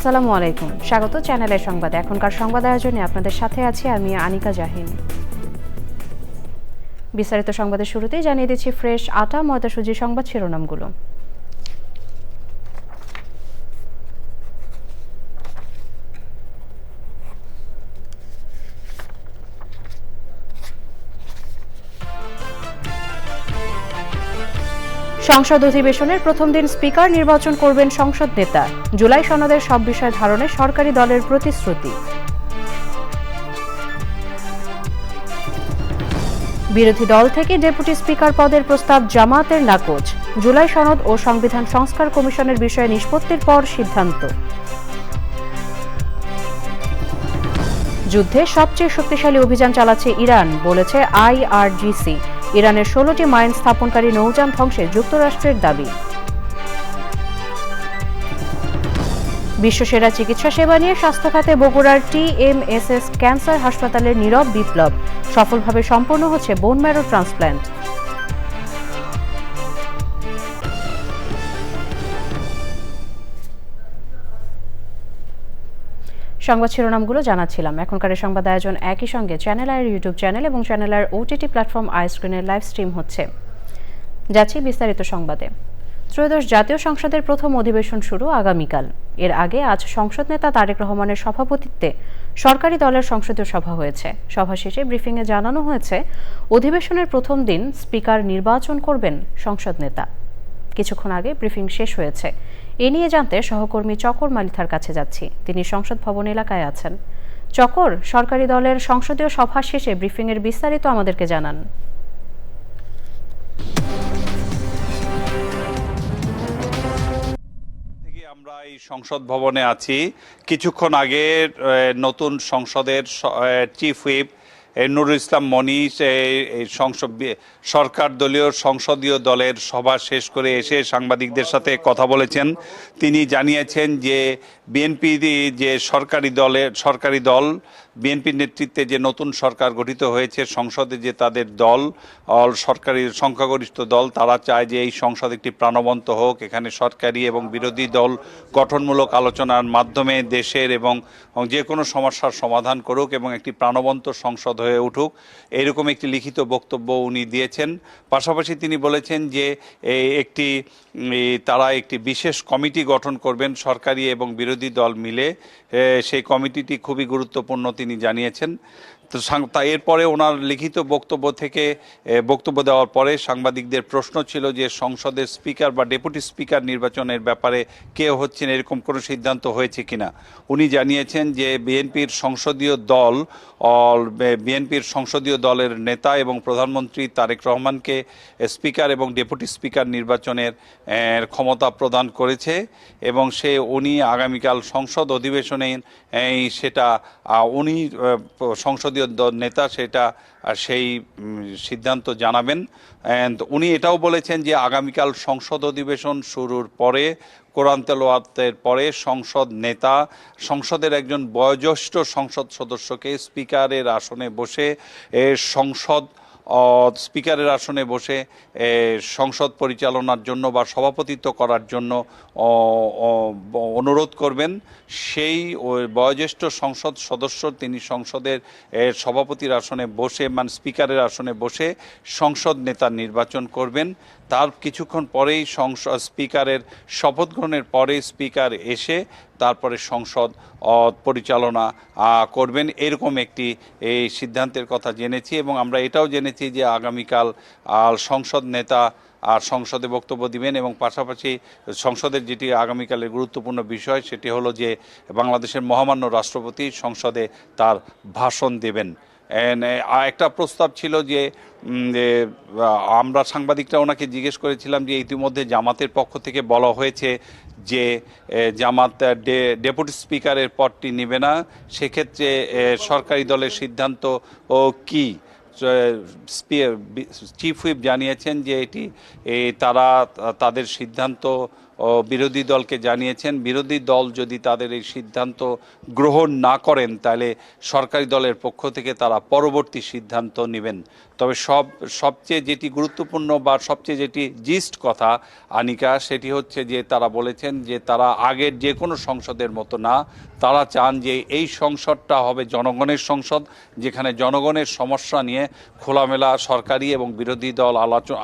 আসসালামু আলাইকুম, স্বাগত চ্যানেলের সংবাদে। এখনকার সংবাদ আয়োজনে আপনাদের সাথে আছি আমি আনিকা জাহিন। বিস্তারিত সংবাদের শুরুতেই জানিয়ে দিচ্ছি ফ্রেশ আটা ময়দা সুজি সংবাদ শিরোনামগুলো। সংসদ অধিবেশনের প্রথম দিন স্পিকার নির্বাচন করবেন সংসদ নেতা। জুলাই সনদের সব বিষয় ধারণে সরকারি দলের প্রতিশ্রুতি। বিরোধী দল থেকে ডেপুটি স্পিকার পদের প্রস্তাব জামায়াতের নাকচ। জুলাই সনদ ও সংবিধান সংস্কার কমিশনের বিষয়ে নিষ্পত্তির পর সিদ্ধান্ত। যুদ্ধে সবচেয়ে শক্তিশালী অভিযান চালাচ্ছে ইরান, বলেছে IRGC। ইরানের 16টি মাইন স্থাপনকারী নৌযান ধ্বংসে যুক্তরাষ্ট্রের দাবি। বিশ্বসেরা চিকিৎসা সেবা নিয়ে স্বাস্থ্য খাতে বগুড়ার TMSS ক্যান্সার হাসপাতালের নীরব বিপ্লব। সফলভাবে সম্পন্ন হচ্ছে বোন ম্যারো ট্রান্সপ্ল্যান্ট। সংবাদ শিরোনামগুলো জানাচ্ছিলাম। এখনকার সংবাদ আয়োজন একই সঙ্গে চ্যানেল আইয়ের ইউটিউব চ্যানেল এবং চ্যানেল আইয়ের OTT প্ল্যাটফর্ম আইস্ক্রিনের লাইভ স্ট্রিম হচ্ছে। যাচ্ছি বিস্তারিত সংবাদে। ত্রয়োদশ জাতীয় সংসদের প্রথম অধিবেশন শুরু আগামীকাল। এর আগে আজ সংসদ নেতা তারেক রহমানের সভাপতিত্বে সরকারি দলের সংসদীয় সভা হয়েছে। সভা শেষে ব্রিফিংয়ে জানানো হয়েছে, অধিবেশনের প্রথম দিন স্পিকার নির্বাচন করবেন সংসদ নেতা। কিছুক্ষণ আগে ব্রিফিং শেষ হয়েছে। এ নিয়ে জানতে সহকর্মী চকর মালিথার কাছে যাচ্ছি। তিনি সংসদ ভবন এলাকায় আছেন। চকর, সরকারি দলের সংসদীয় সভা শেষে ব্রিফিংয়ের বিস্তারিত আমাদেরকে জানান। আমরা এই সংসদ ভবনে আছি। কিছুক্ষণ আগে নতুন সংসদের চিফ হুইপ নুরুল ইসলাম মনি সরকার দলীয় সংসদীয় দলের সভা শেষ করে এসে সাংবাদিকদের সাথে কথা বলেছেন। তিনি জানিয়েছেন যে বিএনপি যে সরকারি দল বিএনপির নেতৃত্বে যে নতুন সরকার গঠিত হয়েছে, সংসদে যে তাদের দল সরকারি সংখ্যাগরিষ্ঠ দল, তারা চায় যে এই সংসদ একটি প্রাণবন্ত হোক, এখানে সরকারি এবং বিরোধী দল গঠনমূলক আলোচনার মাধ্যমে দেশের এবং যে কোনো সমস্যার সমাধান করুক এবং একটি প্রাণবন্ত সংসদ হয়ে উঠুক, এরকম একটি লিখিত বক্তব্য উনি দিয়েছেন। পাশাপাশি তিনি বলেছেন যে তারা একটি বিশেষ কমিটি গঠন করবেন সরকারি এবং বিরোধী দল মিলে। সেই কমিটিটি খুবই গুরুত্বপূর্ণ তিনি জানিয়েছেন। তো এরপরে ওনার লিখিত বক্তব্য দেওয়ার পরে সাংবাদিকদের প্রশ্ন ছিল যে সংসদের স্পিকার বা ডেপুটি স্পিকার নির্বাচনের ব্যাপারে কে হচ্ছেন, এরকম কোনো সিদ্ধান্ত হয়েছে কিনা। উনি জানিয়েছেন যে বিএনপির সংসদীয় দলের নেতা এবং প্রধানমন্ত্রী তারেক রহমানকে স্পিকার এবং ডেপুটি স্পিকার নির্বাচনের ক্ষমতা প্রদান করেছে এবং উনি আগামীকাল সংসদ অধিবেশনে উনি সংসদীয় নেতা সেই সিদ্ধান্ত জানাবেন। উনি এটাও বলেছেন যে আগামীকাল সংসদ অধিবেশন শুরুর পরে কোরআন তেলাওয়াতের পরে সংসদের একজন বয়োজ্যেষ্ঠ সংসদ সদস্যকে স্পিকারের আসনে বসে সংসদ পরিচালনার জন্য বা সভাপতিত্ব করার জন্য অনুরোধ করবেন। সেই বয়োজ্যেষ্ঠ সংসদ সদস্য তিনি সংসদের সভাপতির আসনে বসে স্পিকারের আসনে বসে সংসদ নেতা নির্বাচন করবেন। তার কিছুক্ষণ পরেই স্পিকারের শপথ গ্রহণের পরে স্পিকার এসে তারপরে সংসদ পরিচালনা করবেন, এরকম একটি সিদ্ধান্তের কথা জেনেছি। এবং আমরা এটাও জেনেছি যে আগামীকাল সংসদ নেতা সংসদে বক্তব্য দিবেন এবং পাশাপাশি সংসদের যেটি আগামীকালের গুরুত্বপূর্ণ বিষয় সেটি হলো যে বাংলাদেশের মহামান্য রাষ্ট্রপতি সংসদে তার ভাষণ দেবেন। একটা প্রস্তাব ছিল যে আমরা সাংবাদিকরা ওনাকে জিজ্ঞেস করেছিলাম যে ইতিমধ্যে জামাতের পক্ষ থেকে বলা হয়েছে যে জামাত ডেপুটি স্পিকারের পদটি নেবে না, সেক্ষেত্রে সরকারি দলের সিদ্ধান্ত কি। চিফ হুইপ জানিয়েছেন যে তারা তাদের সিদ্ধান্ত বিরোধী দলকে জানিয়েছেন। বিরোধী দল যদি তাদের এই সিদ্ধান্ত গ্রহণ না করেন তাহলে সরকারি দলের পক্ষ থেকে তারা পরবর্তী সিদ্ধান্ত নেবেন। তবে সবচেয়ে যেটি গুরুত্বপূর্ণ বা সবচেয়ে যেটি জিস্ট কথা আনিকা, সেটি হচ্ছে যে তারা বলেছেন যে তারা আগের যে কোনো সংসদের মতো না, তারা চান যে এই সংসদটা হবে জনগণের সংসদ, যেখানে জনগণের সমস্যা নিয়ে খোলামেলা সরকারি এবং বিরোধী দল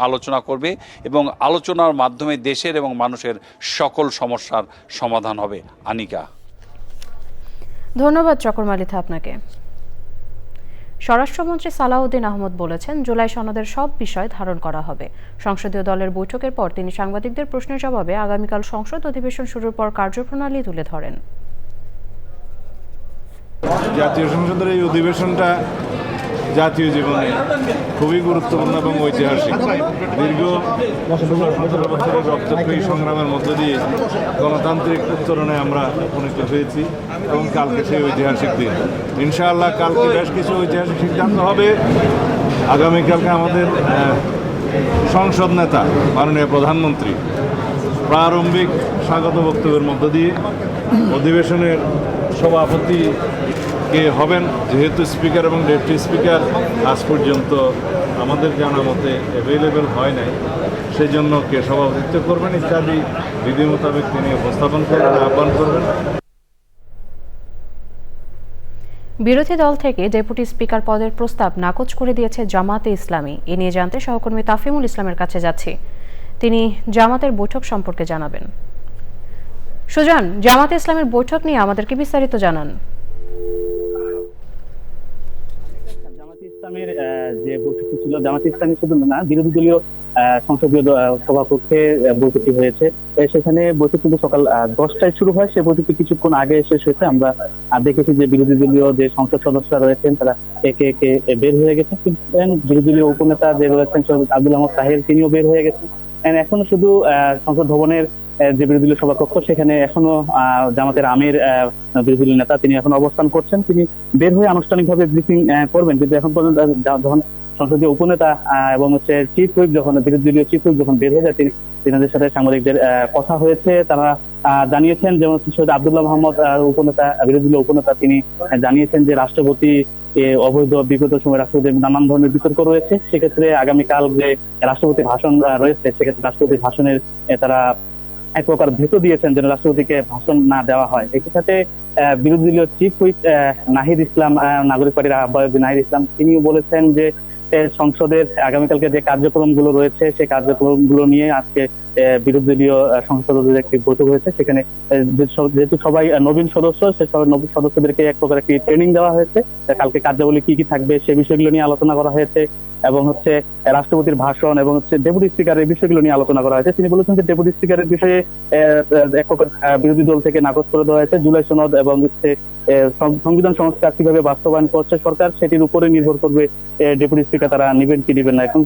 আলোচনা করবে এবং আলোচনার মাধ্যমে দেশের এবং মানুষের সকল সমস্যার সমাধান হবে। আনিকা, ধন্যবাদ চকর মালিথা আপনাকে। স্বরাষ্ট্রমন্ত্রী সালাউদ্দিন আহমদ বলেছেন, জুলাই সনদের সব বিষয় ধারণ করা হবে। সংসদীয় দলের বৈঠকের পর তিনি সাংবাদিকদের প্রশ্নের জবাবে আগামীকাল সংসদ অধিবেশন শুরুর পর কার্যপ্রণালী তুলে ধরেন। জাতীয় সংসদের এই অধিবেশনটা জাতীয় জীবনে খুবই গুরুত্বপূর্ণ এবং ঐতিহাসিক। দীর্ঘ ১৭ বছরের রক্তক্ষয়ী সংগ্রামের মধ্য দিয়ে গণতান্ত্রিক উত্তরণে আমরা উপনীত হয়েছি এবং কালকে সেই ঐতিহাসিক দিন। ইনশাআল্লাহ কালকে বেশ কিছু ঐতিহাসিক সিদ্ধান্ত হবে। আগামীকালকে আমাদের সংসদ নেতা মাননীয় প্রধানমন্ত্রী প্রারম্ভিক স্বাগত বক্তব্যের মধ্য দিয়ে অধিবেশনের সভাপতি কে হবেন। যেহেতু স্পিকার এবং ডেপুটি স্পিকার আজ পর্যন্ত আমাদের জানা মতে অ্যাভেলেবেল হয় নাই, সেই জন্য কে সভাপতিত্ব করবেন ইত্যাদি বিধি মোতাবেক তিনি উপস্থাপন করবেন, আহ্বান করবেন। বিরোধী দল থেকে ডেপুটি স্পিকার পদের প্রস্তাব নাকচ করে দিয়েছে জামাতে ইসলামী। এ নিয়ে জানতে সহকর্মী তাফিমুল ইসলামের কাছে যাচ্ছি, তিনি জামাতের বৈঠক সম্পর্কে জানাবেন। সুজান, জামাতে ইসলামের বৈঠক নিয়ে আমাদেরকে বিস্তারিত জানান। জামাতে ইসলামের যে বৈঠকটি ছিল, জামাতে ইসলামী শুধু না, বিরোধী দলীয় সংসদীয় সভাকক্ষে বৈঠকটি হয়েছে। সেখানে বৈঠক কিন্তু সকাল 10টায় শুরু হয়। সে বৈঠকটি কিছুক্ষণ আগে শেষ হয়েছে। আমরা দেখেছি যে বিরোধী দলীয় যে সংসদ সদস্যরা রয়েছেন তারা একে একে বের হয়ে গেছেন। বিরোধী দলীয় উপনেতা যে রয়েছেন আব্দুল আহমদ তাহের, তিনিও বের হয়ে গেছেন। এখনো শুধু সংসদ ভবনের যে বিরোধী দলীয় সভাকক্ষ, সেখানে এখনো জামাতের আমির বিরোধী দলীয় নেতা তিনি এখন অবস্থান করছেন। তিনি বের হয়ে আনুষ্ঠানিকভাবে ব্রিফিং করবেন, কিন্তু এখন পর্যন্ত যখন সংসদীয় উপনেতা এবং চিফ হুইপ যখন বিরোধী দলীয় চিফ হুইপ যখন বের হয়ে যায়, তিনাদের সাথে সাংবাদিকদের কথা হয়েছে। তারা জানিয়েছেন, যেমন সৈয়দ আব্দুল্লাহ মোহাম্মদ উপনেতা, বিরোধী দলীয় উপনেতা, তিনি জানিয়েছেন যে রাষ্ট্রপতি অবৈধ বিগত সময় রাষ্ট্রপতির নানান ধরনের বিতর্ক রয়েছে। সেক্ষেত্রে আগামীকাল যে রাষ্ট্রপতির ভাষণ রয়েছে, সেক্ষেত্রে রাষ্ট্রপতির ভাষণের তারা এক প্রকার ভেটো দিয়েছেন যেন রাষ্ট্রপতিকে ভাষণ না দেওয়া হয়। একই সাথে বিরোধী দলীয় চিফ হুইপ নাহিদ ইসলাম, নাগরিক পার্টির আহ্বায়ক নাহিদ ইসলাম, তিনিও বলেছেন যে সংসদের আগামীকালকে যে কার্যক্রমগুলো রয়েছে সেই কার্যক্রমগুলো নিয়ে আজকে বিরোধী দলীয় সংসদ সদস্যদের একটি বৈঠক হয়েছে। সেখানে যেহেতু সবাই নবীন সদস্য, সে সবাই নবীন সদস্যদেরকে এক প্রকার একটি ট্রেনিং দেওয়া হয়েছে। কালকে কার্যাবলী কি কি থাকবে সে বিষয়গুলো নিয়ে আলোচনা করা হয়েছে এবং রাষ্ট্রপতির ভাষণ এবং ডেপুটি স্পিকারের বিষয়গুলো নিয়ে আলোচনা করা হয়েছে। তিনি বলেছেন যে ডেপুটি স্পিকারের বিষয়ে এক প্রকার বিরোধী দল থেকে নাকচ করে দেওয়া হয়েছে। জুলাই সনদ এবং সংবিধান সংস্কার কিভাবে বাস্তবায়ন করছে সরকার, সেটির উপরে নির্ভর করবে ডেপুটি স্পিকার তারা নিবেন কি নিবেন না। এখন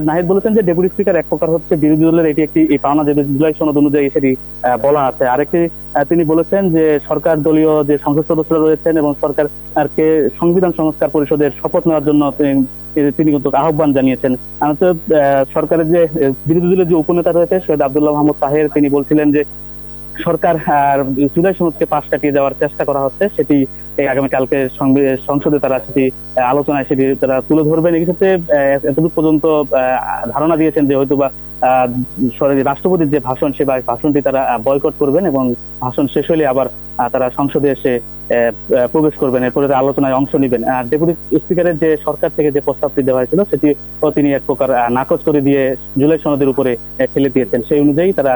নাহিদ বলেছেন যে ডেপুটি স্পিকার এক প্রকার বিরোধী দলের এটি একটি পাওনা, যে জুলাই সনদ অনুযায়ী সেটি বলা আছে। আরেকটি তিনি বলেছেন যে সরকার দলীয় যে সংসদ সদস্যরা রয়েছেন এবং সরকারকে সংবিধান সংস্কার পরিষদের শপথ নেওয়ার জন্য তিনি কিন্তু আহ্বান জানিয়েছেন। সরকারের যে বিরোধী দলের যে উপনেতা রয়েছে সৈয়দ আব্দুল্লাহ মোহাম্মদ তাহের, তিনি বলছিলেন যে সরকার জুলাই সনদকে পাশ কাটিয়ে দেওয়ার চেষ্টা করা হচ্ছে, সেটি আগামীকালকে সংসদে তারা সেটি আলোচনায় সেটি তারা তুলে ধরবেন। এই ক্ষেত্রে এতদূর পর্যন্ত ধারণা দিয়েছেন যে হয়তোবা রাষ্ট্রপতির যে ভাষণ, সে ভাষণটি তারা বয়কট করবেন এবং ভাষণ শেষ হলে আবার তারা সংসদে এসে প্রবেশ করবেন, এরপরে আলোচনায় অংশ নেবেন। ডেপুটি স্পিকারের যে সরকার থেকে যে প্রস্তাবটি দেওয়া হয়েছিল সেটি তিনি এক প্রকার নাকচ করে দিয়ে জুলাই সনদের উপরে ফেলে দিয়েছেন। সেই অনুযায়ী তারা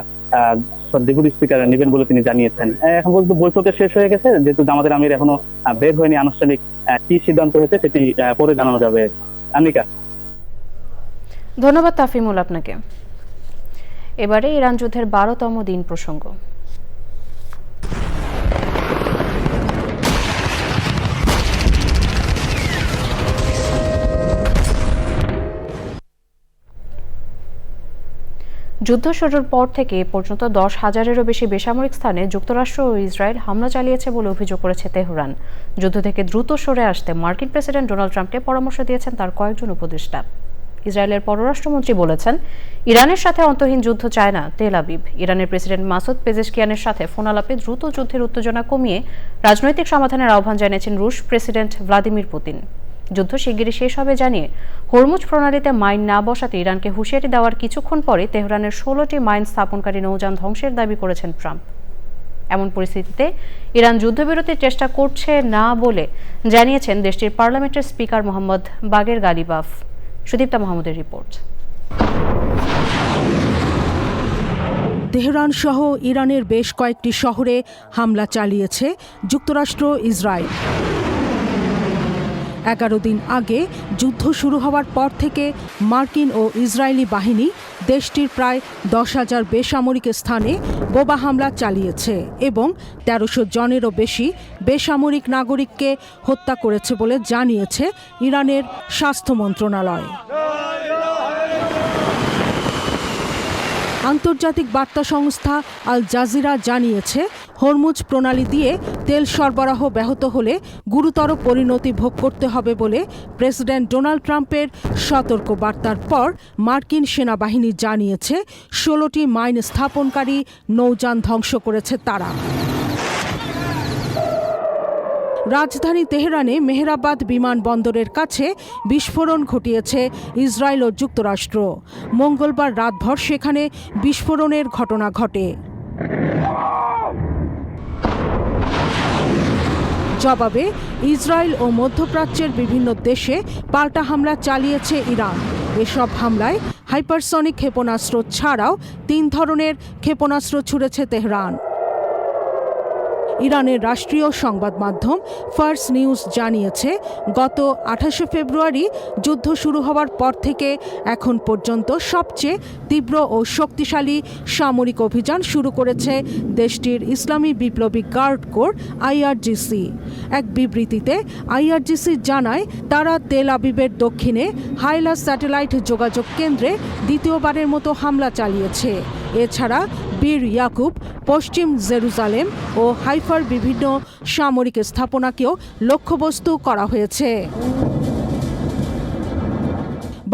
ডেপুটি স্পিকার নেবেন বলে তিনি জানিয়েছেন। এখন পর্যন্ত বৈঠকে শেষ হয়ে গেছে, যেহেতু জামাতের আমির এখনো বের হয়নি, আনুষ্ঠানিক কি সিদ্ধান্ত হয়েছে সেটি পরে জানানো যাবে। আনিকা, ধন্যবাদ তাফিমুল আপনাকে। এবারে ইরান যুদ্ধের 12তম দিন প্রসঙ্গ। যুদ্ধ শুরুর পর থেকে এ পর্যন্ত 10,000-এরও বেশি বেসামরিক স্থানে যুক্তরাষ্ট্র ও ইসরায়েল হামলা চালিয়েছে বলে অভিযোগ করেছে তেহরান। যুদ্ধ থেকে দ্রুত সরে আসতে মার্কিন প্রেসিডেন্ট ডোনাল্ড ট্রাম্পকে পরামর্শ দিয়েছেন তার কয়েকজন উপদেষ্টা। ইসরায়েলের পররাষ্ট্রমন্ত্রী বলেছেন, ইরানের সাথে অন্তহীন যুদ্ধ চায় না তেল আবিব। ইরানের প্রেসিডেন্ট মাসুদ পেজেশকিয়ানের সাথে ফোন আলাপে দ্রুত যুদ্ধের উত্তেজনা কমিয়ে রাজনৈতিক সমাধানের আহ্বান জানিয়েছেন রুশ প্রেসিডেন্ট ভ্লাদিমির পুতিন। যুদ্ধ শিগগিরই শেষ হবে জানিয়ে হরমুজ প্রণালীতে মাইন না বসাতে ইরানকে হুঁশিয়ারি দেওয়ার কিছুক্ষণ পরে তেহরানের 16টি মাইন স্থাপনকারী নৌযান ধ্বংসের দাবি করেছেন ট্রাম্প। এমন পরিস্থিতিতে ইরান যুদ্ধবিরতির চেষ্টা করছে না বলে জানিয়েছেন দেশটির পার্লামেন্টের স্পিকার মোহাম্মদ বাগের গালিবাফ। সুদীপ্তা মাহমুদের রিপোর্ট। তেহরান সহ ইরানের বেশ কয়েকটি শহরে হামলা চালিয়েছে যুক্তরাষ্ট্র ইসরায়েল। 11 দিন আগে যুদ্ধ শুরু হওয়ার পর থেকে মার্কিন ও ইসরায়েলি বাহিনী দেশটির প্রায় 10,000 বেসামরিক স্থানে বোমা হামলা চালিয়েছে এবং 1300 জনেরও বেশি বেসামরিক নাগরিককে হত্যা করেছে বলে জানিয়েছে ইরানের স্বাস্থ্য মন্ত্রণালয়। আন্তর্জাতিক বার্তা সংস্থা আল জাজিরা জানিয়েছে, হরমুজ প্রণালী দিয়ে তেল সরবরাহ ব্যাহত হলে গুরুতর পরিণতি ভোগ করতে হবে বলে প্রেসিডেন্ট ডোনাল্ড ট্রাম্পের সতর্ক বার্তার পর মার্কিন সেনাবাহিনী জানিয়েছে 16টি মাইন স্থাপনকারী নৌযান ধ্বংস করেছে তারা। রাজধানী তেহরানে মেহরাবাদ বিমানবন্দরের কাছে বিস্ফোরণ ঘটিয়েছে ইসরায়েল ও যুক্তরাষ্ট্র। মঙ্গলবার রাতভর সেখানে বিস্ফোরণের ঘটনা ঘটে। জবাবে ইসরায়েল ও মধ্যপ্রাচ্যের বিভিন্ন দেশে পাল্টা হামলা চালিয়েছে ইরান। এসব হামলায় হাইপারসনিক ক্ষেপণাস্ত্র ছাড়াও 3 ধরনের ক্ষেপণাস্ত্র ছুড়েছে তেহরান। ইরানের রাষ্ট্রীয় সংবাদ মাধ্যম ফার্স নিউজ জানিয়েছে, গত 28শে ফেব্রুয়ারি যুদ্ধ শুরু হওয়ার পর থেকে এখন পর্যন্ত সবচেয়ে তীব্র ও শক্তিশালী সামরিক অভিযান শুরু করেছে দেশটির ইসলামী বিপ্লবী গার্ড কোর আইআরজিসি। এক বিবৃতিতে আইআরজিসি জানায়, তারা তেল আবিবের দক্ষিণে হাইলা স্যাটেলাইট যোগাযোগ কেন্দ্রে দ্বিতীয়বারের মতো হামলা চালিয়েছে। এছাড়া বীর ইয়াকুব, পশ্চিম জেরুজালেম ও হাইফার বিভিন্ন সামরিক স্থাপনাকেও লক্ষ্যবস্তু করা হয়েছে।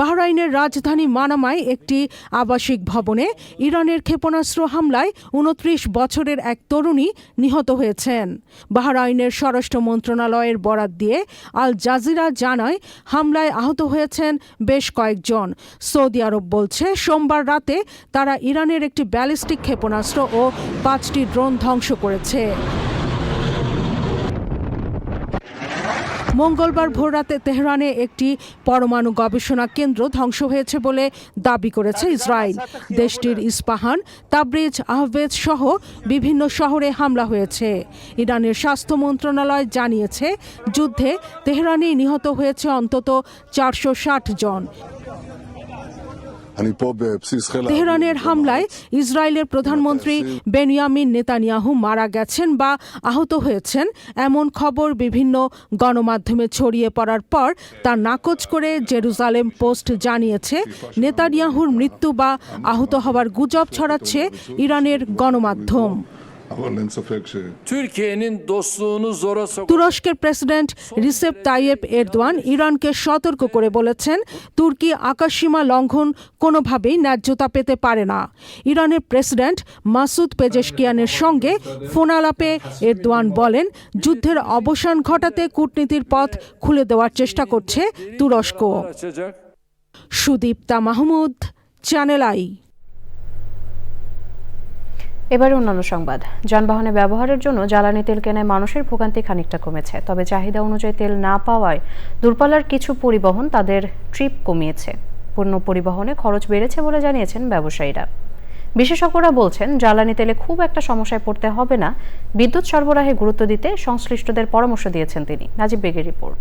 বাহরাইনের রাজধানী মানামায় একটি আবাসিক ভবনে ইরানের ক্ষেপণাস্ত্র হামলায় 29 বছরের এক তরুণী নিহত হয়েছেন। বাহরাইনের স্বরাষ্ট্র মন্ত্রণালয়ের বরাত দিয়ে আল জাজিরা জানায়, হামলায় আহত হয়েছেন বেশ কয়েকজন। সৌদি আরব বলছে, সোমবার রাতে তারা ইরানের একটি ব্যালিস্টিক ক্ষেপণাস্ত্র ও 5টি ড্রোন ধ্বংস করেছে। মঙ্গলবার ভোররাতে তেহরানে একটি পরমাণু গবেষণা কেন্দ্র ধ্বংস হয়েছে বলে দাবি করেছে ইসরায়েল। দেশটির ইস্পাহান, তাবরিজ, আহভেজ সহ বিভিন্ন শহরে হামলা হয়েছে। ইরানের স্বাস্থ্য মন্ত্রণালয় জানিয়েছে, যুদ্ধে তেহরানে নিহত হয়েছে অন্তত 460 জন। তেহরানের হামলায় ইসরায়েলের প্রধানমন্ত্রী বেনিয়ামিন নেতানিয়াহু মারা গেছেন বা আহত হয়েছেন এমন খবর বিভিন্ন গণমাধ্যমে ছড়িয়ে পড়ার পর তা নাকচ করে জেরুজালেম পোস্ট জানিয়েছে, নেতানিয়াহুর মৃত্যু বা আহত হওয়ার গুজব ছড়াচ্ছে ইরানের গণমাধ্যম। তুরস্কের প্রেসিডেন্ট রিসেপ তাইয়েপ এরদোয়ান ইরানকে সতর্ক করে বলেছেন, তুর্কি আকাশসীমা লঙ্ঘন কোনোভাবেই ন্যায্যতা পেতে পারে না। ইরানের প্রেসিডেন্ট মাসুদ পেজেশকিয়ানের সঙ্গে ফোন আলাপে এরদোয়ান বলেন, যুদ্ধের অবসান ঘটাতে কূটনীতির পথ খুলে দেওয়ার চেষ্টা করছে তুরস্ক। Sudipta Mahmud, channel I. এবার অন্যান্য সংবাদ। যানবাহনে ব্যবহারের জন্য জ্বালানি তেল কেনায় মানুষের ভোগান্তি খানিকটা কমেছে, তবে চাহিদা অনুযায়ী তেল না পাওয়ায় দূরপাল্লার কিছু পরিবহন তাদের ট্রিপ কমিয়েছে। পণ্য পরিবহনে খরচ বেড়েছে বলে জানিয়েছেন ব্যবসায়ীরা। বিশেষজ্ঞরা বলছেন, জ্বালানি তেলে খুব একটা সমস্যায় পড়তে হবে না। বিদ্যুৎ সরবরাহে গুরুত্ব দিতে সংশ্লিষ্টদের পরামর্শ দিয়েছেন তিনি। নাজিব বেগের রিপোর্ট।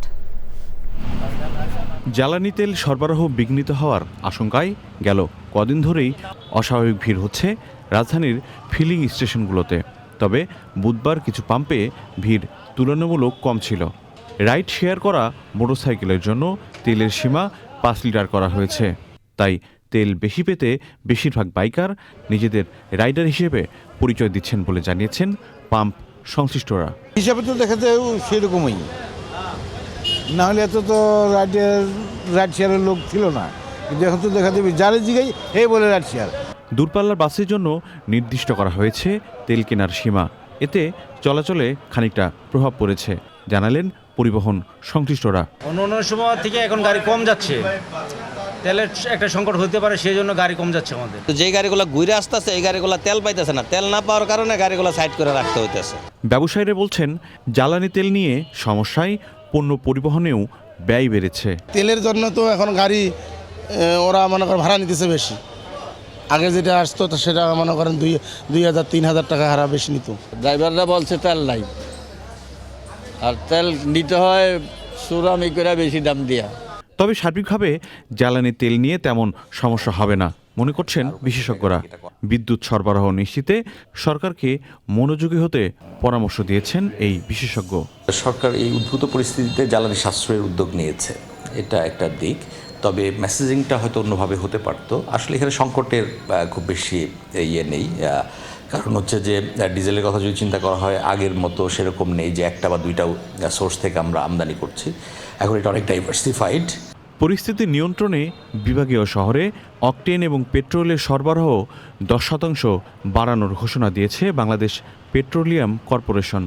জ্বালানি তেল সরবরাহ বিঘ্নিত হওয়ার আশঙ্কায় গেল কদিন ধরেই অস্বাভাবিক ভিড় হচ্ছে রাজধানীর ফিলিং স্টেশনগুলোতে। তবে বুধবার কিছু পাম্পে ভিড় তুলনামূলক কম ছিল। রাইড শেয়ার করা মোটরসাইকেলের জন্য তেলের সীমা 5 লিটার করা হয়েছে। তাই তেল বেশি পেতে বেশিরভাগ বাইকার নিজেদের রাইডার হিসেবে পরিচয় দিচ্ছেন বলে জানিয়েছেন পাম্প সংশ্লিষ্টরা। হিসাবে তো দেখাতে সেরকমই, নাহলে এত তো রাইড শেয়ারের লোক ছিল না, কিন্তু এখন তো দেখা দেবে যারে জিগাই এই বলে রাখছি আর দূরপাল্লার বাসের জন্য নির্দিষ্ট করা হয়েছে তেল কেনার সীমা। এতে চলাচলে খানিকটা প্রভাব পড়েছে, জানালেন পরিবহন সংশ্লিষ্টরা। অন্য সময় থেকে এখন গাড়ি কম যাচ্ছে, তেলের একটা সংকট হতে পারে, সেই জন্য গাড়ি কম যাচ্ছে আমাদের। তো যেই গাড়িগুলো ঘুরে আসতেছে এই গাড়িগুলো তেল পাইতেছে না, তেল না পাওয়ার কারণে গাড়িগুলো সাইড করে রাখতে হইতেছে। ব্যবসায়ীরা বলছেন জ্বালানি তেল নিয়ে সমস্যায় পণ্য পরিবহনেও ব্যয় বেড়েছে। তেলের জন্য তো এখন গাড়ি ওরা মনে করেন ভাড়া নিতেছে বেশি। আগে যেটা আসতো তো সেটা মনে করেন 2,000-3,000 টাকা ভাড়া বেশি নিত। ড্রাইভাররা বলছে তেল নাই, আর তেল নিতে হয় সুরামি করে বেশি দাম দিয়া। তবে সার্বিকভাবে জ্বালানি তেল নিয়ে তেমন সমস্যা হবে না মনে করছেন বিশেষজ্ঞরা। বিদ্যুৎ সরবরাহ নিশ্চিতে সরকারকে মনোযোগী হতে পরামর্শ দিয়েছেন এই বিশেষজ্ঞ। সরকার এই উদ্ভূত পরিস্থিতিতে জ্বালানি সাশ্রয়ের উদ্যোগ নিয়েছে, এটা একটা দিক। তবে মেসেজিংটা হয়তো অন্যভাবে হতে পারত। আসলে এখানে সংকটের খুব বেশি নেই, কারণ হচ্ছে যে ডিজেলের কথা যদি চিন্তা করা হয় আগের মতো সেরকম নেই যে একটা বা দুইটা সোর্স থেকে আমরা আমদানি করছি। এখন এটা অনেক ডাইভার্সিফাইড। পরিস্থিতি নিয়ন্ত্রণে বিভাগীয় শহরে অকটেন এবং পেট্রোলের সরবরাহ 10% বাড়ানোর ঘোষণা দিয়েছে Bangladesh petroleum corporation.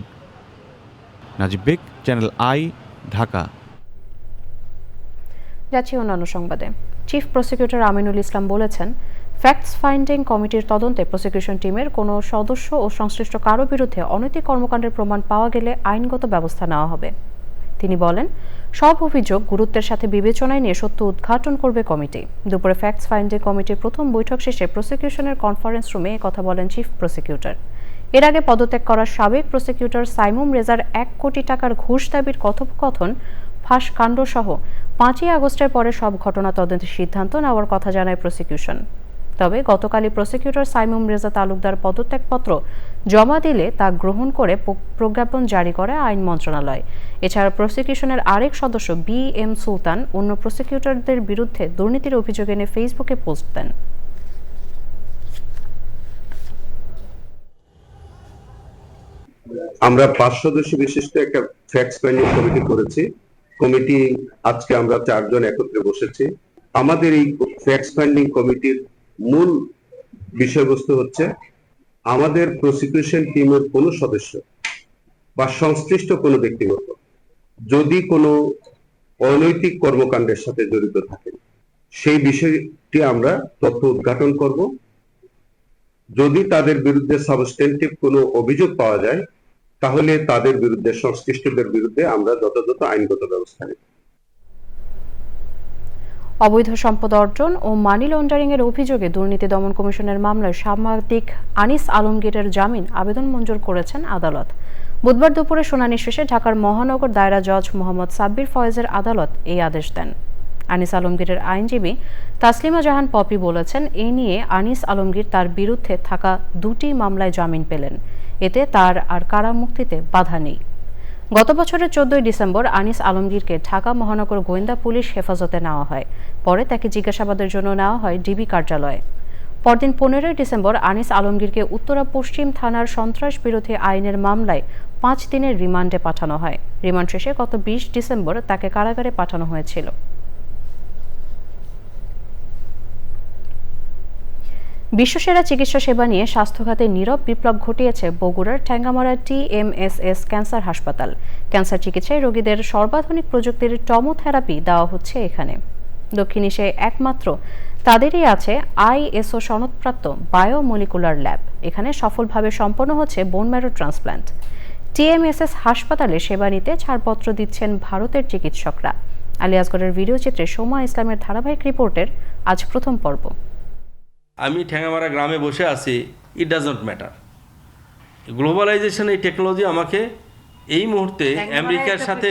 Najib beg, channel I, Dhaka. যাচ্ছি অন্যান্য সংবাদে। চিফ প্রসিকিউটর আমিনুল ইসলাম বলেছেন, ফ্যাক্টস ফাইন্ডিং কমিটির তদন্তে প্রসিকিউশন টিমের কোনো সদস্য ও সংশ্লিষ্ট কারো বিরুদ্ধে অনৈতিক কর্মকাণ্ডের প্রমাণ পাওয়া গেলে আইনগত ব্যবস্থা নেওয়া হবে। তিনি বলেন, সব অভিযোগ গুরুত্বের সাথে বিবেচনায় নিয়ে সত্য উদ্ঘাটন করবে কমিটি। দুপুরে ফ্যাক্টস ফাইন্ডিং কমিটির প্রথম বৈঠক শেষে প্রসিকিউশনের কনফারেন্স রুমে কথা বলেন চিফ প্রসিকিউটর। এর আগে পদত্যাগ করা সাবেক প্রসিকিউটর সাইমুম রেজার 1 কোটি টাকার ঘুষ দাবির কথোপকথন ফাঁস কাণ্ড সহ 5ই আগস্টের পরে সব ঘটনা তদন্তের সিদ্ধান্ত নেওয়ার কথা জানায় প্রসিকিউশন। তবে গতকালই প্রসিকিউটর সাইমুম রেজা তালুকদার পদত্যাগপত্র জমা দিলে তা গ্রহণ করে প্রজ্ঞাপন জারি করে আইন মন্ত্রণালয়। এছাড়া প্রসিকিউশনের আরেক সদস্য BM সুলতান অন্য প্রসিকিউটরদের বিরুদ্ধে দুর্নীতির অভিযোগ এনে ফেসবুকে পোস্ট দেন। আমরা 5 সদস্য বিশিষ্ট একটা ফ্যাক্টস ফাইন্ডিং কমিটি করেছি। কমিটি আজকে আমরা 4 জন একত্রে বসেছি। আমাদের এই ফ্যাক্টস ফাইন্ডিং কমিটির মূল বিষয়বস্তু হচ্ছে আমাদের প্রসিকিউশন টিমের কোনো সদস্য বা সংশ্লিষ্ট কোনো ব্যক্তিগত যদি কোনো অনৈতিক কর্মকাণ্ডের সাথে জড়িত থাকে সেই বিষয়টি আমরা তথ্য উদ্ঘাটন করব। যদি তাদের বিরুদ্ধে সাবস্টেন্টিভ কোনো অভিযোগ পাওয়া যায় তাহলে তাদের বিরুদ্ধে সংশ্লিষ্টদের বিরুদ্ধে আমরা যথাযথ আইনগত ব্যবস্থা নেব। অবৈধ সম্পদ অর্জন ও মানি লন্ডারিং এর অভিযোগে দুর্নীতি দমন কমিশনের মামলায় সাংবাদিক আনিস আলমগীরের জামিন আবেদন মঞ্জুর করেছেন আদালত। বুধবার দুপুরে শুনানি শেষে ঢাকার মহানগর দায়রা জজ মোহাম্মদ সাব্বির ফয়েজের আদালত এই আদেশ দেন। আনিস আলমগীরের আইনজীবী তাসলিমা জাহান পপি বলেছেন, এ নিয়ে আনিস আলমগীর তার বিরুদ্ধে থাকা 2টি মামলায় জামিন পেলেন, এতে তার আর কারা মুক্তিতে বাধা নেই। গত বছরের 14 ডিসেম্বর আনিস আলমগীরকে ঢাকা মহানগর গোয়েন্দা পুলিশ হেফাজতে নেওয়া হয়। পরে তাকে জিজ্ঞাসাবাদের জন্য নেওয়া হয় ডিবি কার্যালয়ে। পরদিন 15 ডিসেম্বর আনিস আলমগীরকে উত্তরা পশ্চিম থানার সন্ত্রাস বিরোধী আইনের মামলায় 5 দিনের রিমান্ডে পাঠানো হয়। রিমান্ড শেষে গত 20 ডিসেম্বর তাকে কারাগারে পাঠানো হয়েছিল। বিশ্বসেরা চিকিৎসা সেবা নিয়ে স্বাস্থ্য খাতে নীরব বিপ্লব ঘটিয়েছে বগুড়ার ঠ্যাঙ্গামারা TMSS ক্যান্সার হাসপাতাল। ক্যান্সার চিকিৎসায় রোগীদের সর্বাধুনিক প্রযুক্তির টমোথেরাপি দেওয়া হচ্ছে এখানে। দক্ষিণ এশিয়ায় একমাত্র তাদেরই আছে ISO সনদপ্রাপ্ত বায়োমলিকুলার ল্যাব। এখানে সফলভাবে সম্পন্ন হচ্ছে বোন ম্যারো ট্রান্সপ্ল্যান্ট। TMSS হাসপাতালে সেবা নিতে ছাড়পত্র দিচ্ছেন ভারতের চিকিৎসকরা। আলিয়াসগড়ের ভিডিও চিত্রে সোমা ইসলামের ধারাবাহিক রিপোর্টের আজ প্রথম পর্ব। আমি ঠ্যাঙ্গামারা গ্রামে বসে আছি, it does not matter. Globalization এই টেকনোলজি আমাকে এই মুহূর্তে আমেরিকার সাথে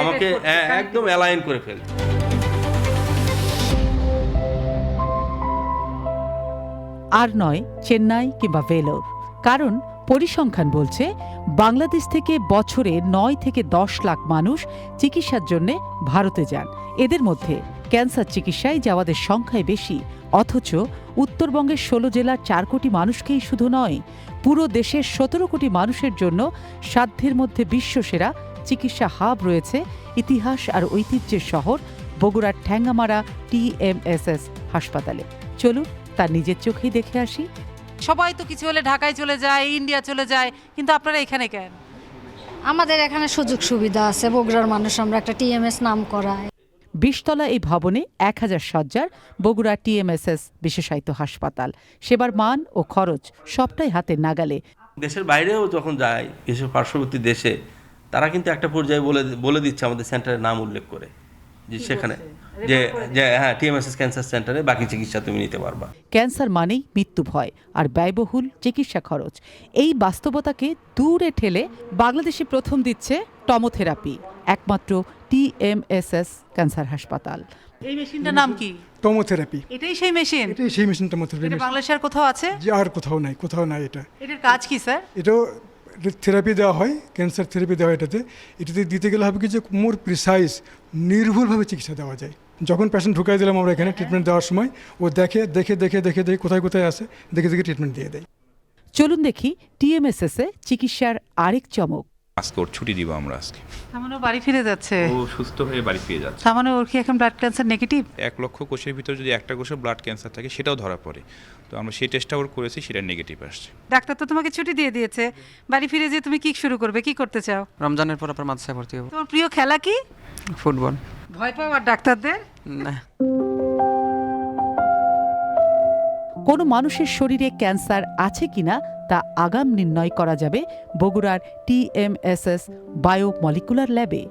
আমাকে একদম অ্যালাইন করে ফেলছে। আর নয় চেন্নাই কিংবা ভেলোর, কারণ পরিসংখ্যান বলছে বাংলাদেশ থেকে বছরে 9 থেকে 10 লাখ মানুষ চিকিৎসার জন্য ভারতে যান। এদের মধ্যে ক্যান্সার চিকিৎসায় যাওয়াদের সংখ্যাই বেশি, অথচ উত্তরবঙ্গের 16 জেলার 4 কোটি মানুষকেই শুধু নয়, পুরো দেশের 17 কোটি মানুষের জন্য সাধ্যের মধ্যে বিশ্বসেরা চিকিৎসা হাব রয়েছে ইতিহাস আর ঐতিহ্যের শহর বগুড়ার ঠ্যাঙ্গামারা TMSS হাসপাতালে। চলুন তার নিজের চোখেই দেখে আসি। সবাই তো কিছু হলে ঢাকায় চলে যায়, ইন্ডিয়া চলে যায়, কিন্তু আপনারা এখানে কেন? আমাদের এখানে সুযোগ সুবিধা আছে, বগুড়ার মানুষ, আমরা একটা TMS নাম করা। 20 তলা এই ভবনে 1000 শয্যার বগুড়া TMSS বিশেষায়িত হাসপাতাল। সেবার মান ও খরচ সবটাই হাতের নাগালে। দেশের বাইরেও যখন যায়, এসব পার্শ্ববর্তী দেশে, তারা কিন্তু একটা পর্যায়ে বলে দিচ্ছে আমাদের সেন্টারের নাম উল্লেখ করে, যে সেখানে যে হ্যাঁ TMSS ক্যান্সার সেন্টারে বাকি চিকিৎসা তুমি নিতে পারবা। ক্যান্সার মানেই মৃত্যু ভয় আর ব্যয়বহুল চিকিৎসা খরচ। এই বাস্তবতাকে দূরে ঠেলে বাংলাদেশে প্রথম দিচ্ছে টমোথেরাপি একমাত্র TMSS ক্যান্সার হাসপাতাল। এই মেশিনটার নাম কি? টমোথেরাপি। এটাই সেই মেশিন? এটাই সেই মেশিন, টমোথেরাপি। এটা বাংলাদেশে আর কোথাও আছে? জি, আর কোথাও নাই এটা। এটার কাজ কি স্যার? এটাও থেরাপি দেওয়া হয়, ক্যান্সার থেরাপি দেওয়া হয় এটাতে দিতে গেলে হবে কি যে মোর প্রিসাইজ, নির্ভুলভাবে চিকিৎসা দেওয়া যায়। যখন পেশেন্ট ঢুকাই দিলাম আমরা এখানে ট্রিটমেন্ট দেওয়ার সময়, ও দেখে কোথায় কোথায় আছে, দেখে ট্রিটমেন্ট দিয়ে দেয়। চলুন দেখি TMSS এ চিকিৎসার আরেক চমক। আজকে ওর ছুটি দিব আমরা আজকে। তার মানে বাড়ি ফিরে যাচ্ছে? ও সুস্থ হয়ে বাড়ি ফিরে যাচ্ছে। তার মানে ওর কি এখন ব্লাড ক্যান্সার নেগেটিভ? 1 লক্ষ কোষের ভিতর যদি একটা কোষে ব্লাড ক্যান্সার থাকে সেটাও ধরা পড়ে, তো আমরা সেই টেস্টটা ওর করেছি, সেটা নেগেটিভ আসছে। ডাক্তার তো তোমাকে ছুটি দিয়ে দিয়েছে, বাড়ি ফিরে যে তুমি কি শুরু করবে, কি করতে চাও? রমজানের পর আপনার মাদ্রাসায় ভর্তি হব। তোমার প্রিয় খেলা কি? ফুটবল। ভয় পাও আর ডাক্তারদের? না। কোনো মানুষের শরীরে ক্যান্সার আছে কিনা তা আগাম নির্ণয় করা যাবে বগুড়ার TMSS বায়োমলিকুলার ল্যাবে।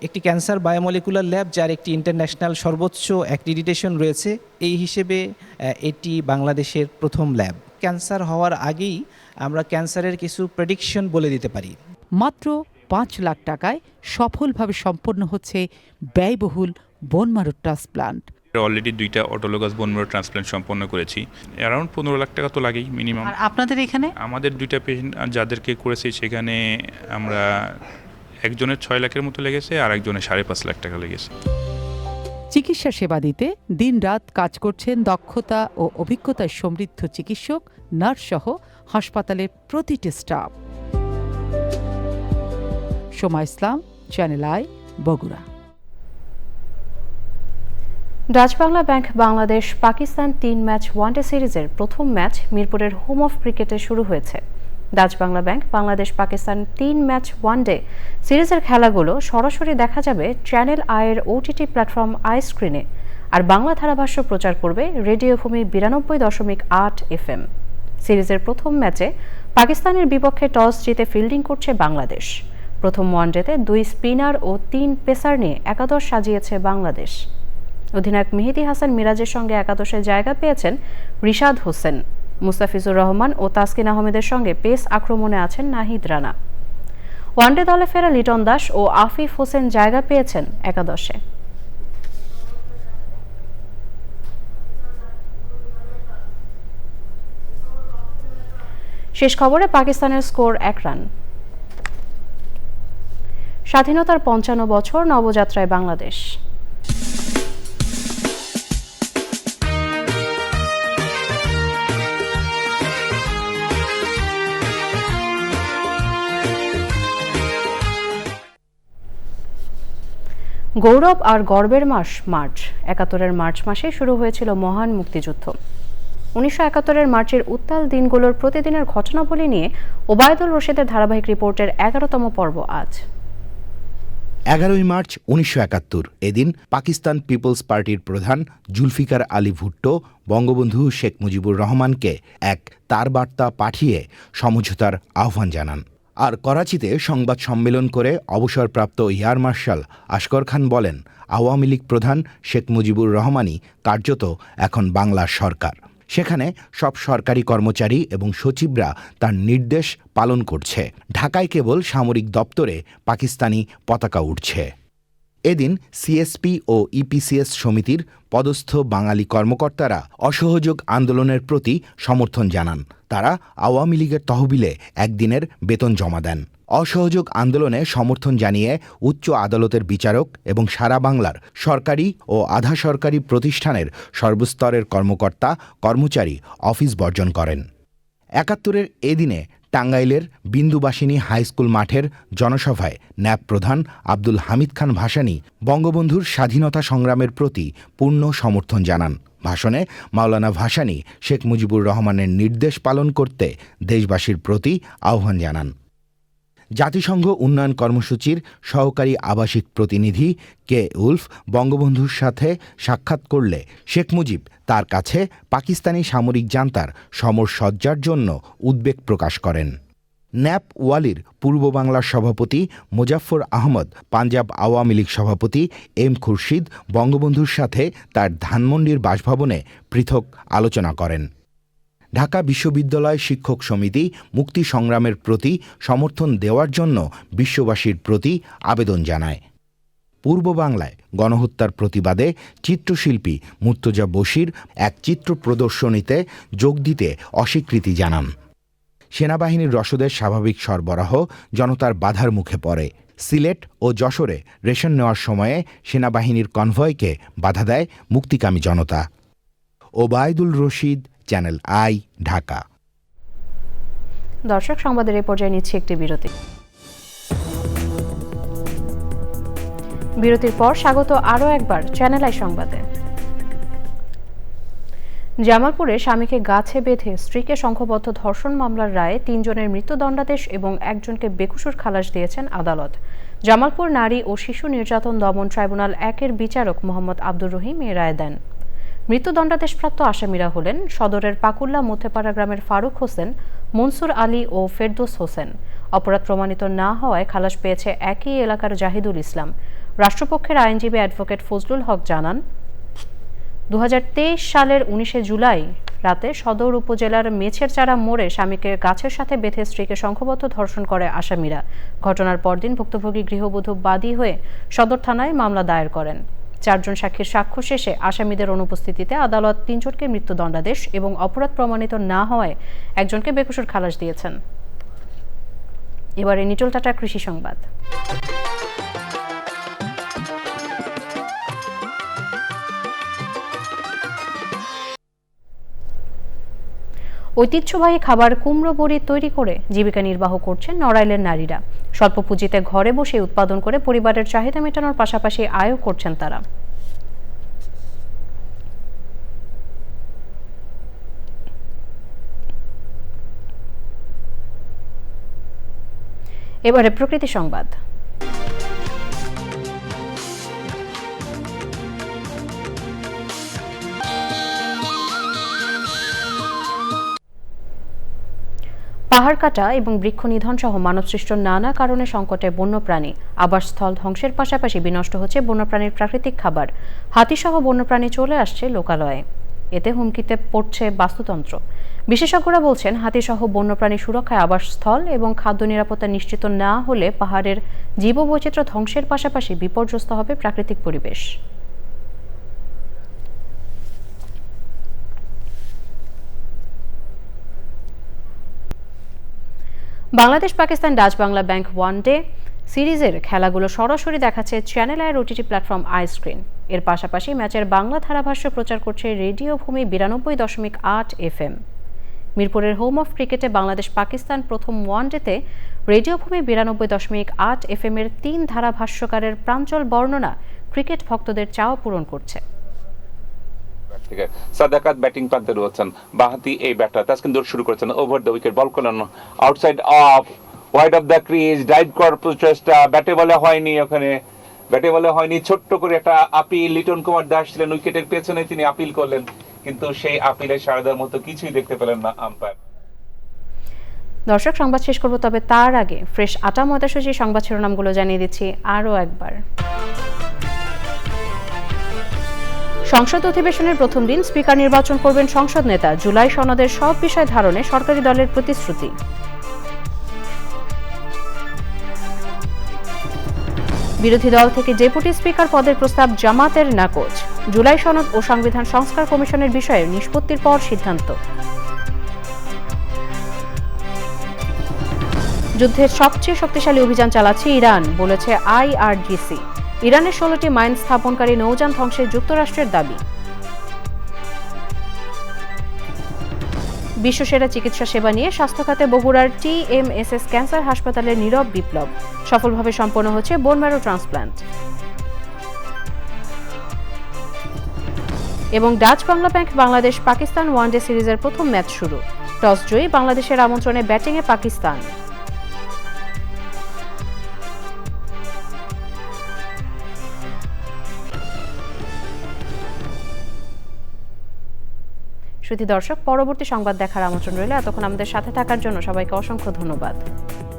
একটি ক্যান্সার বায়োমলিকুলার ল্যাব, যার একটি ইন্টারন্যাশনাল সর্বোচ্চ অ্যাক্রিডিটেশন রয়েছে। এই হিসেবে এটি বাংলাদেশের প্রথম ল্যাব। ক্যান্সার হওয়ার আগেই আমরা ক্যান্সারের কিছু প্রেডিকশন বলে দিতে পারি। মাত্র 5 লাখ টাকায় সফলভাবে সম্পন্ন হচ্ছে ব্যয়বহুল বোন ম্যারো ট্রান্সপ্লান্ট। অলরেডি 2টা অটোলোগাস বোন ম্যারো ট্রান্সপ্লান্ট সম্পন্ন করেছি। অ্যারাউন্ড 15 লাখ টাকা তো লাগেই মিনিমাম। আর আপনাদের এখানে? আমাদের 2টা পেশেন্ট যাদেরকে করেছি সেখানে আমরা একজনের 6 লাখের মতো লেগেছে, আর একজনের 5.5 লাখ টাকা লেগেছে। চিকিৎসা সেবা দিতে দিনরাত কাজ করছেন দক্ষতা ও অভিজ্ঞতায় সমৃদ্ধ চিকিৎসক, নার্স সহ হাসপাতালের প্রতিটি staff. Soma Islam, channel I, Bogura. Dutch Bangla bank Bangladesh Pakistan 3 match one day সিরিজের প্রথম ম্যাচ মিরপুরের হোম অফ ক্রিকেটে শুরু হয়েছে। Dutch Bangla bank Bangladesh Pakistan 3 match one day সিরিজের খেলাগুলো সরাসরি দেখা যাবে চ্যানেল আইয়ের OTT প্ল্যাটফর্ম আই স্ক্রিনে, আর বাংলা ধারাভাষ্য প্রচার করবে রেডিও ভূমি 92.8 FM। সিরিজের প্রথম ম্যাচে পাকিস্তানের বিপক্ষে টস জিতে ফিল্ডিং করছে বাংলাদেশ। প্রথম ওয়ানডেতে 2 স্পিনার ও 3 পেসার নিয়ে একাদশ সাজিয়েছে বাংলাদেশ। অধিনায়ক মেহেদী হাসান মিরাজের সঙ্গে একাদশে জায়গা পেয়েছেন রিশাদ হোসেন। মুস্তাফিজুর রহমান ও তাসকিন আহমেদের সঙ্গে পেস আক্রমণে আছেন নাহিদ রানা। ওয়ানডে দলে ফেরা লিটন দাস ও আফিফ হোসেন জায়গা পেয়েছেন একাদশে। শেষ খবরে পাকিস্তানের স্কোর 1 রান। স্বাধীনতার 55 বছর নবযাত্রায় বাংলাদেশ। গৌরব আর গর্বের মাস মার্চ। 71-এর মার্চ মাসে শুরু হয়েছিল মহান মুক্তিযুদ্ধ। 1971-এর মার্চের উত্তাল দিনগুলোর প্রতিদিনের ঘটনাবলী নিয়ে ওবায়দুল রশিদের ধারাবাহিক রিপোর্টের 11তম পর্ব আজ। 11ই মার্চ 1971 এদিন পাকিস্তান পিপলস পার্টির প্রধান জুলফিকার আলী ভুট্টো বঙ্গবন্ধু শেখ মুজিবুর রহমানকে এক তার বার্তা পাঠিয়ে সমঝোতার আহ্বান জানান। আর করাচিতে সংবাদ সম্মেলন করে অবসরপ্রাপ্ত এয়ার মার্শাল আসগর খান বলেন, আওয়ামী লীগ প্রধান শেখ মুজিবুর রহমানই কার্যত এখন বাংলার সরকার। সেখানে সব সরকারি কর্মচারী এবং সচিবরা তার নির্দেশ পালন করছে। ঢাকায় কেবল সামরিক দপ্তরে পাকিস্তানি পতাকা উঠছে। এদিন সিএসপি ও ইপিসিএস সমিতির পদস্থ বাঙালি কর্মকর্তারা অসহযোগ আন্দোলনের প্রতি সমর্থন জানান। তারা আওয়ামী লীগের তহবিলে একদিনের বেতন জমা দেন। অসহযোগ আন্দোলনে সমর্থন জানিয়ে উচ্চ আদালতের বিচারক এবং সারা বাংলার সরকারি ও আধা সরকারি প্রতিষ্ঠানের সর্বস্তরের কর্মকর্তা কর্মচারী অফিস বর্জন করেন। 71-এর এদিনে টাঙ্গাইলের বিন্দুবাসিনী হাই স্কুল মাঠের জনসভায় ন্যাপ প্রধান আব্দুল হামিদ খান ভাসানী বঙ্গবন্ধুর স্বাধীনতা সংগ্রামের প্রতি পূর্ণ সমর্থন জানান। ভাষণে মাওলানা ভাসানী শেখ মুজিবুর রহমানের নির্দেশ পালন করতে দেশবাসীর প্রতি আহ্বান জানান। জাতিসংঘ উন্নয়ন কর্মসূচির সহকারী আবাসিক প্রতিনিধি কে উলফ বঙ্গবন্ধুর সাথে সাক্ষাৎ করলে শেখ মুজিব তার কাছে পাকিস্তানি সামরিক জান্তার সমরসজ্জার জন্য উদ্বেগ প্রকাশ করেন। ন্যাপ ওয়ালির পূর্ব বাংলার সভাপতি মোজাফফর আহমদ, পাঞ্জাব আওয়ামী লীগ সভাপতি এম খুরশিদ বঙ্গবন্ধুর সাথে তার ধানমন্ডির বাসভবনে পৃথক আলোচনা করেন। ঢাকা বিশ্ববিদ্যালয় শিক্ষক সমিতি মুক্তি সংগ্রামের প্রতি সমর্থন দেওয়ার জন্য বিশ্ববাসীর প্রতি আবেদন জানায়। পূর্ব বাংলায় গণহত্যার প্রতিবাদে চিত্রশিল্পী মুর্তজা বশির এক চিত্র প্রদর্শনীতে যোগ দিতে অস্বীকৃতি জানান। সেনাবাহিনীর রসদের স্বাভাবিক সরবরাহ জনতার বাধার মুখে পড়ে। সিলেট ও যশোরে রেশন নেওয়ার সময়ে সেনাবাহিনীর কনভয়কে বাধা দেয় মুক্তিকামী জনতা। Obaidul Rashid, Channel I, Dhaka. দর্শক, সংবাদের এই পর্যায়ে নিচ্ছে একটি বিরতি। বিরতির পর স্বাগত আরও একবার চ্যানেল আই সংবাদে। জামালপুরে স্বামীকে গাছে বেঁধে স্ত্রীকে সংঘবদ্ধ ধর্ষণ মামলার রায়ে 3 জনের মৃত্যুদণ্ডাদেশ এবং 1 জনকে বেকসুর খালাস দিয়েছেন আদালত। জামালপুর নারী ও শিশু নির্যাতন দমন ট্রাইব্যুনাল 1-এর বিচারক মোহাম্মদ আব্দুর রহিম এই রায় দেন। মৃত্যুদণ্ডাদেশপ্রাপ্ত আসামিরা হলেন সদরের পাকুল্লা মধ্যপাড়া গ্রামের ফারুক হোসেন, মনসুর আলী ও ফেরদৌস হোসেন। অপরাধ প্রমাণিত না হওয়ায় খালাস পেয়েছে একই এলাকার জাহিদুল ইসলাম। রাষ্ট্রপক্ষের আইনজীবী অ্যাডভোকেট ফজলুল হক জানান, 2023 সালের 19 জুলাই রাতে সদর উপজেলার মেছের চারা মোড়ে স্বামীকে গাছের সাথে বেঁধে স্ত্রীকে সংঘবদ্ধ ধর্ষণ করে আসামিরা। ঘটনার পরদিন ভুক্তভোগী গৃহবধূ বাদী হয়ে সদর থানায় মামলা দায়ের করেন। 4 জন সাক্ষীর সাক্ষ্য শেষে আসামিদের অনুপস্থিতিতে আদালত 3 জনকে মৃত্যুদণ্ডাদেশ এবং অপরাধ প্রমাণিত না হওয়ায় 1 জনকে বেকসুর খালাস দিয়েছেন। এবারে নিটল টাটা কৃষি সংবাদ। ঐতিহ্যবাহী খাবার কুমড়ো বড়ি তৈরি করে জীবিকা নির্বাহ করছেন নড়াইলের নারীরা। স্বল্প পুঁজিতে ঘরে বসে উৎপাদন করে পরিবারের চাহিদা মেটানোর পাশাপাশি আয়ও করছেন তারা। এবারে প্রকৃতি সংবাদ। পাহাড় কাটা এবং বৃক্ষ নিধন সহ মানবসৃষ্ট নানা কারণে সংকটে বন্যপ্রাণী, আবাসস্থল ধ্বংসের পাশাপাশি বিনষ্ট হচ্ছে বন্যপ্রাণীর প্রাকৃতিক খাবার। হাতিসহ বন্যপ্রাণী চলে আসছে লোকালয়ে, এতে হুমকিতে পড়ছে বাস্তুতন্ত্র। বিশেষজ্ঞরা বলছেন, হাতিসহ বন্যপ্রাণী সুরক্ষায় আবাসস্থল এবং খাদ্য নিরাপত্তা নিশ্চিত না হলে পাহাড়ের জীববৈচিত্র্য ধ্বংসের পাশাপাশি বিপর্যস্ত হবে প্রাকৃতিক পরিবেশ। Bangladesh Pakistan Dutch Bangla bank one day সিরিজের খেলাগুলো সরাসরি দেখাচ্ছে চ্যানেল আইয়ের ওটিটি প্ল্যাটফর্ম আই স্ক্রিন। এর পাশাপাশি ম্যাচের বাংলা ধারাভাষ্য প্রচার করছে রেডিও ভূমি 92.8 FM। মিরপুরের হোম অফ ক্রিকেটে বাংলাদেশ পাকিস্তান প্রথম ওয়ানডেতে রেডিও ভূমি 92.8 FM এর 3 ধারাভাষ্যকারের প্রাঞ্জল বর্ণনা ক্রিকেট ভক্তদের চাওয়া পূরণ করছে। সাদাকাত ব্যাটিং প্রান্তে রয়েছেন, বাঁহাতি এই ব্যাটার তাসকিন দৌড় শুরু করেছেন, ওভার দ্য উইকেট বল করলেন outside off wide of the crease, dive করার প্রচেষ্টা, ব্যাটে বলে হয়নি, ওখানে ব্যাটে বলে হয়নি। ছোট্ট করে একটা আপিল লিটন কুমার দাস ছিলেন উইকেটের পেছনে, তিনি আপিল করলেন, কিন্তু সেই আপিলে সাড়া দেওয়ার মতো কিছুই দেখতে পেলেন না আম্পায়ার। দর্শক, সংবাদ শেষ করব, তবে তার আগে ফ্রেশ আটা ময়দা সুজি সংবাদ শিরোনামগুলো জানিয়ে দিচ্ছি আরও একবার। সংসদ অধিবেশনের প্রথম দিন স্পিকার নির্বাচন করবেন সংসদ নেতা। জুলাই সনদের সব বিষয় ধারণে সরকারি দলের প্রতিশ্রুতি। বিরোধী দল থেকে ডেপুটি স্পিকার পদের প্রস্তাব জামাতের নাকচ। জুলাই সনদ ও সংবিধান সংস্কার কমিশনের বিষয়ে নিষ্পত্তির পর সিদ্ধান্ত। যুদ্ধের সবচেয়ে শক্তিশালী অভিযান চালাচ্ছে ইরান, বলেছে IRGC। ইরানের 16টি মাইন স্থাপনকারী নৌযান ধ্বংসে যুক্তরাষ্ট্রের দাবি। বিশ্বসেরা চিকিৎসা সেবা নিয়ে স্বাস্থ্য খাতে বগুড়ার TMSS ক্যান্সার হাসপাতালের নীরব বিপ্লব, সফলভাবে সম্পন্ন হচ্ছে বোন ম্যারো ট্রান্সপ্ল্যান্ট। এবং Dutch Bangla bank Bangladesh Pakistan one day সিরিজের প্রথম ম্যাচ শুরু, টস জয়ী বাংলাদেশের আমন্ত্রণে ব্যাটিংয়ে পাকিস্তান। সুধী দর্শক, পরবর্তী সংবাদ দেখার আমন্ত্রণ রইল। এতক্ষণ আমাদের সাথে থাকার জন্য সবাইকে অসংখ্য ধন্যবাদ।